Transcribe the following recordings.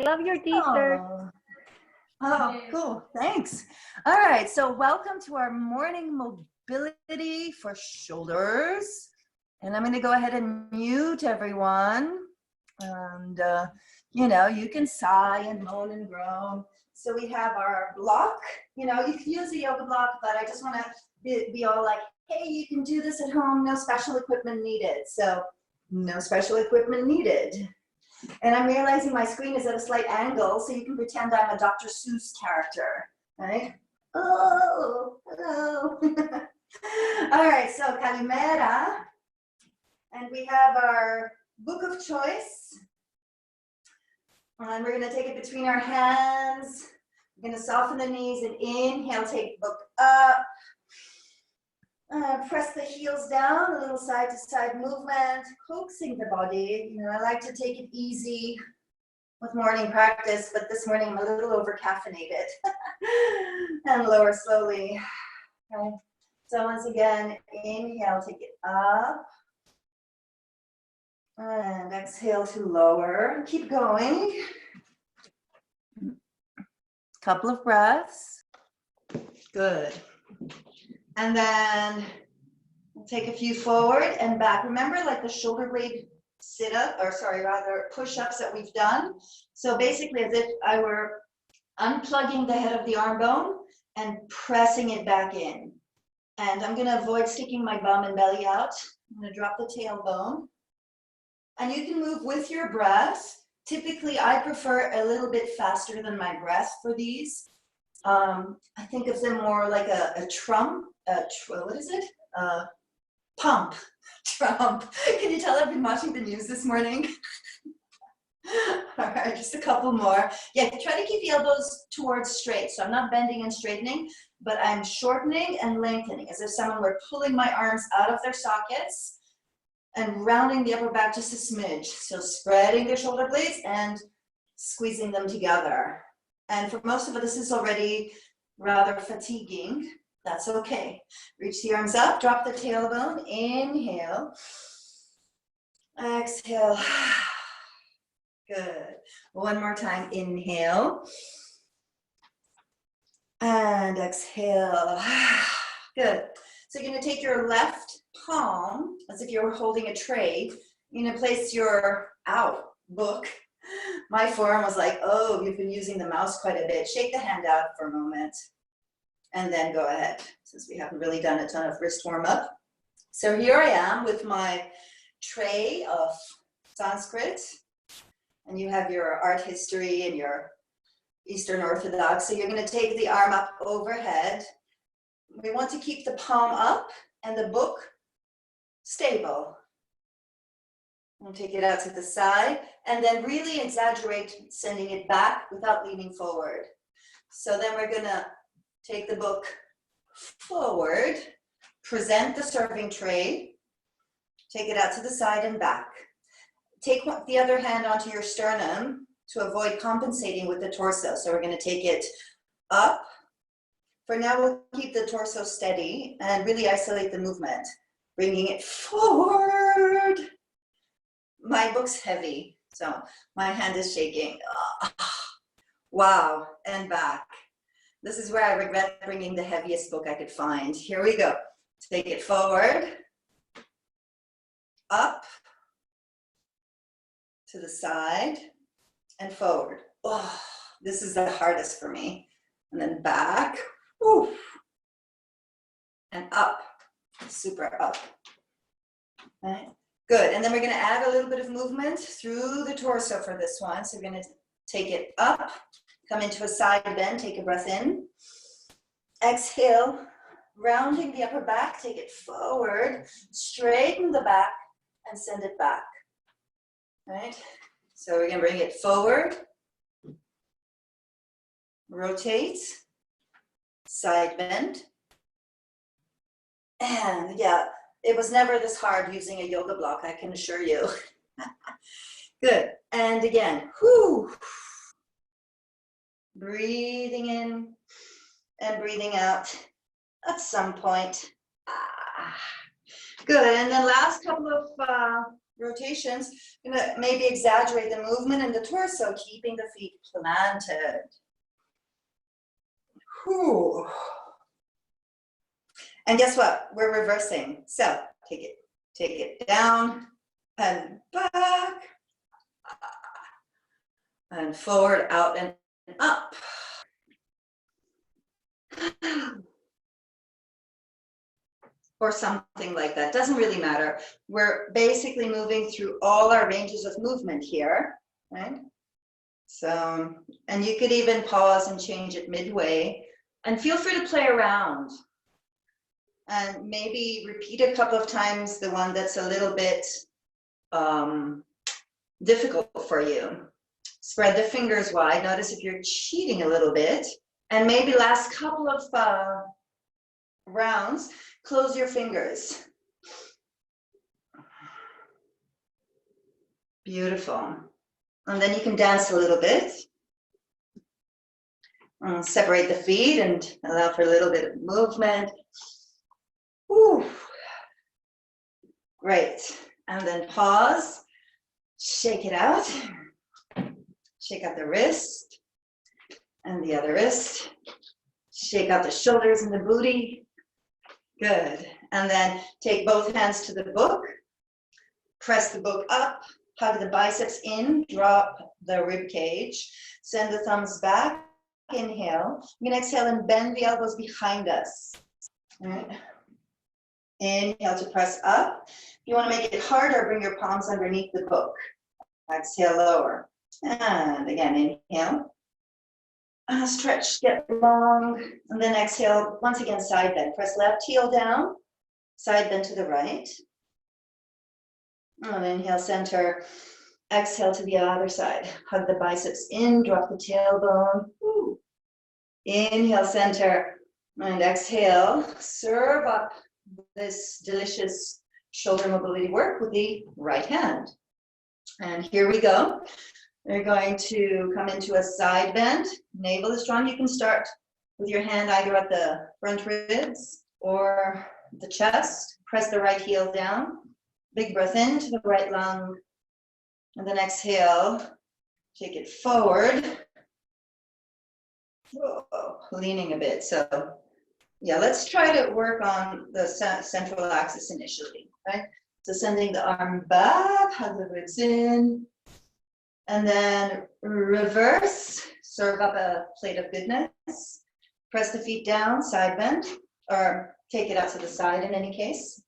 love your t-shirt. Oh, cool. Thanks. All right. So welcome to our morning mobility for shoulders. And I'm going to go ahead and mute everyone. And, you can sigh and moan and groan. So we have our block. You can use a yoga block, but I just want to be all like, hey, you can do this at home. No special equipment needed. So no special equipment needed. And I'm realizing my screen is at a slight angle, so you can pretend I'm a Dr. Seuss character, right? Oh, hello. All right, so Kalimera. And we have our book of choice. And we're going to take it between our hands. We're going to soften the knees and inhale, take the book up. Press the heels down, a little side to side movement, coaxing the body. I like to take it easy with morning practice, but this morning I'm a little over caffeinated. And lower slowly. Okay. So once again, inhale, take it up. And exhale to lower. Keep going. Couple of breaths. Good. And then we'll take a few forward and back. Remember, like the shoulder blade sit-up, or sorry, rather push-ups that we've done. So basically as if I were unplugging the head of the arm bone and pressing it back in. And I'm gonna avoid sticking my bum and belly out. I'm gonna drop the tailbone. And you can move with your breath. Typically, I prefer a little bit faster than my breath for these. I think of them more like a trump. What is it? Pump. Trump. Can you tell I've been watching the news this morning? All right, just a couple more. Yeah, try to keep the elbows towards straight. So I'm not bending and straightening, but I'm shortening and lengthening as if someone were pulling my arms out of their sockets and rounding the upper back just a smidge. So spreading the shoulder blades and squeezing them together. And for most of it, this is already rather fatiguing. That's okay. Reach the arms up, drop the tailbone, inhale. Exhale. Good. One more time, inhale. And exhale. Good. So you're gonna take your left palm, as if you're holding a tray. You're gonna place your, book. My forearm was like, oh, you've been using the mouse quite a bit. Shake the hand out for a moment. And then go ahead, since we haven't really done a ton of wrist warm up. So here I am with my tray of Sanskrit, and you have your art history and your Eastern Orthodox. So you're going to take the arm up overhead. We want to keep the palm up and the book stable. We'll take it out to the side, and then really exaggerate sending it back without leaning forward. So then we're going to take the book forward, present the serving tray, take it out to the side and back. Take the other hand onto your sternum to avoid compensating with the torso. So we're going to take it up. For now, we'll keep the torso steady and really isolate the movement, bringing it forward. My book's heavy, so my hand is shaking. Wow, and back. This is where I regret bringing the heaviest book I could find. Here we go. Take it forward, up, to the side, and forward. Oh, this is the hardest for me. And then back, woo, and up, super up. Right. Good, and then we're gonna add a little bit of movement through the torso for this one. So we're gonna take it up, come into a side bend, take a breath in. Exhale, rounding the upper back, take it forward, straighten the back, and send it back. Right? So we're gonna bring it forward, rotate, side bend. And yeah, it was never this hard using a yoga block, I can assure you. Good, and again, whoo. Breathing in and breathing out at some point. Good, and then last couple of rotations. You're gonna maybe exaggerate the movement in the torso, keeping the feet planted. Whew. And guess what? We're reversing. So take it down and back and forward, out and up. Or something like that, doesn't really matter. We're basically moving through all our ranges of movement here, right? So, and you could even pause and change it midway, and feel free to play around. And maybe repeat a couple of times the one that's a little bit difficult for you. Spread the fingers wide. Notice if you're cheating a little bit. And maybe last couple of rounds, close your fingers. Beautiful. And then you can dance a little bit. Separate the feet and allow for a little bit of movement. Whew. Great. And then pause. Shake it out. Shake out the wrist and the other wrist. Shake out the shoulders and the booty. Good. And then take both hands to the book. Press the book up. Hug the biceps in. Drop the rib cage. Send the thumbs back. Inhale. You're going to exhale and bend the elbows behind us. All right. Inhale to press up. If you want to make it harder, bring your palms underneath the book. Exhale, lower. And again, inhale. Stretch, get long. And then exhale, once again, side bend. Press left heel down. Side bend to the right. And inhale, center. Exhale to the other side. Hug the biceps in, drop the tailbone. Woo. Inhale, center. And exhale, serve up this delicious shoulder mobility work with the right hand. And here we go. We're going to come into a side bend. Navel is strong. You can start with your hand either at the front ribs or the chest. Press the right heel down. Big breath into the right lung. And then exhale. Take it forward. Whoa, leaning a bit. So yeah, let's try to work on the central axis initially, right? So sending the arm back, hug the ribs in, and then reverse, serve up a plate of goodness. Press the feet down, side bend, or take it out to the side in any case.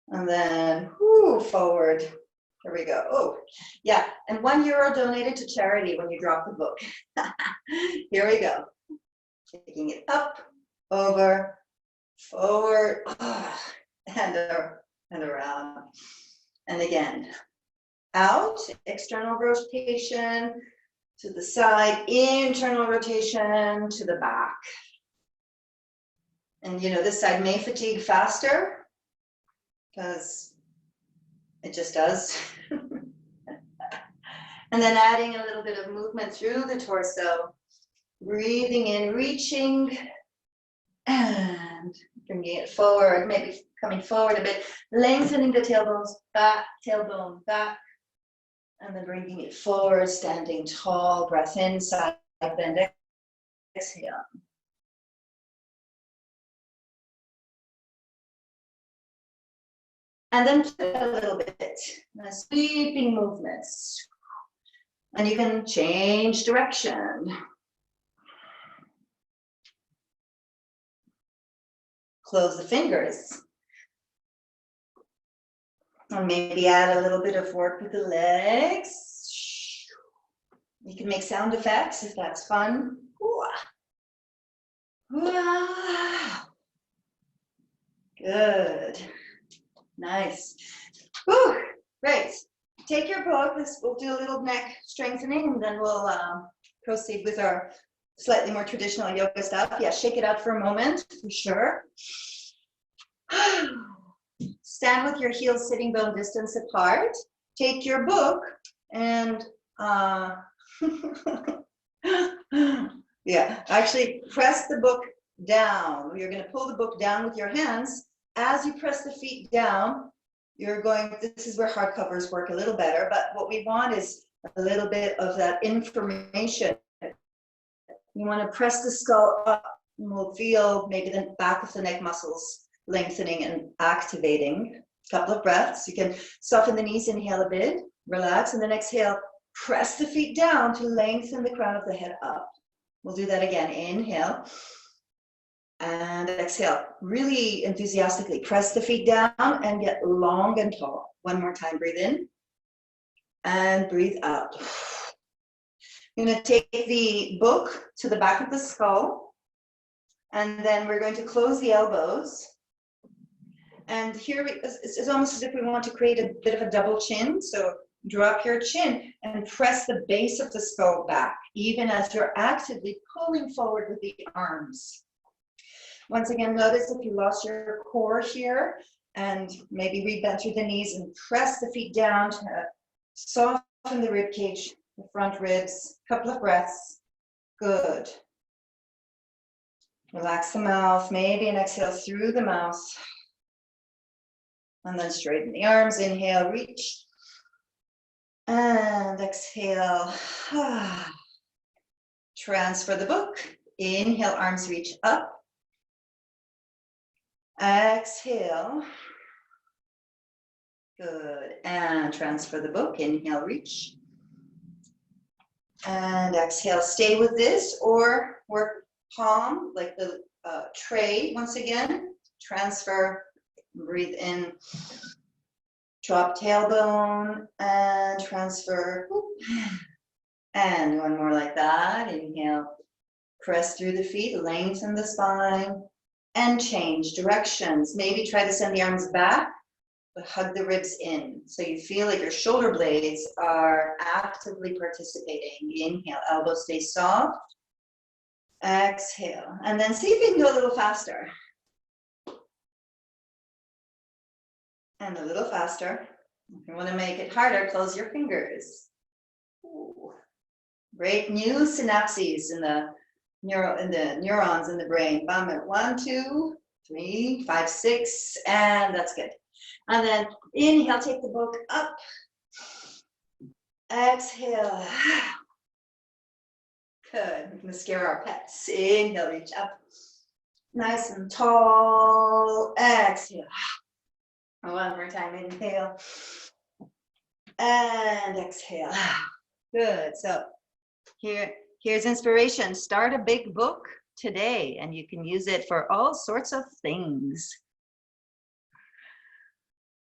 And then forward. Here we go. Oh, yeah. And €1 donated to charity when you drop the book. Here we go. Taking it up, over, forward, and around. And again, out, external rotation to the side, internal rotation to the back. And you know, this side may fatigue faster because it just does. And then adding a little bit of movement through the torso, breathing in, reaching, and bringing it forward, maybe coming forward a bit, lengthening the tailbones back, tailbone back, and then bringing it forward, standing tall, breath in, side bend, exhale. And then a little bit, sweeping movements. And you can change direction. Close the fingers. And maybe add a little bit of work with the legs. You can make sound effects if that's fun. Good. Nice. Whew. Great. Take your book. We'll do a little neck strengthening and then we'll proceed with our slightly more traditional yoga stuff. Yeah, shake it out for a moment, for sure. Stand with your heels sitting bone distance apart. Take your book and yeah, actually press the book down. You're going to pull the book down with your hands. As you press the feet down, this is where hardcovers work a little better, but what we want is a little bit of that information. You want to press the skull up, and we'll feel maybe the back of the neck muscles lengthening and activating. A couple of breaths. You can soften the knees, inhale a bit, relax, and then exhale, press the feet down to lengthen the crown of the head up. We'll do that again. Inhale and exhale. Really enthusiastically press the feet down and get long and tall. One more time. Breathe in and breathe out. You're going to take the book to the back of the skull, and then we're going to close the elbows. And here it's almost as if we want to create a bit of a double chin. So drop your chin and press the base of the skull back, even as you're actively pulling forward with the arms. Once again, notice if you lost your core here, and maybe rebend through the knees and press the feet down to soften the rib cage, the front ribs. Couple of breaths. Good. Relax the mouth, maybe an exhale through the mouth. And then straighten the arms. Inhale, reach. And exhale. Transfer the book. Inhale, arms reach up. Exhale. Good. And transfer the book. Inhale, reach. And exhale. Stay with this or work palm like the tray once again. Transfer. Breathe in. Drop tailbone and transfer. And one more like that. Inhale. Press through the feet. Lengthen the spine. And change directions. Maybe try to send the arms back, but hug the ribs in. So you feel like your shoulder blades are actively participating. Inhale, elbows stay soft. Exhale. And then see if you can go a little faster. And a little faster. If you want to make it harder, close your fingers. Ooh. Great new synapses in the neurons in the brain. Bum at 1, 2, 3, 5, 6, and that's good. And then inhale, take the book up. Exhale. Good. We're going to scare our pets. Inhale, reach up. Nice and tall. Exhale. One more time. Inhale. And exhale. Good. So here's inspiration. Start a big book today, and you can use it for all sorts of things.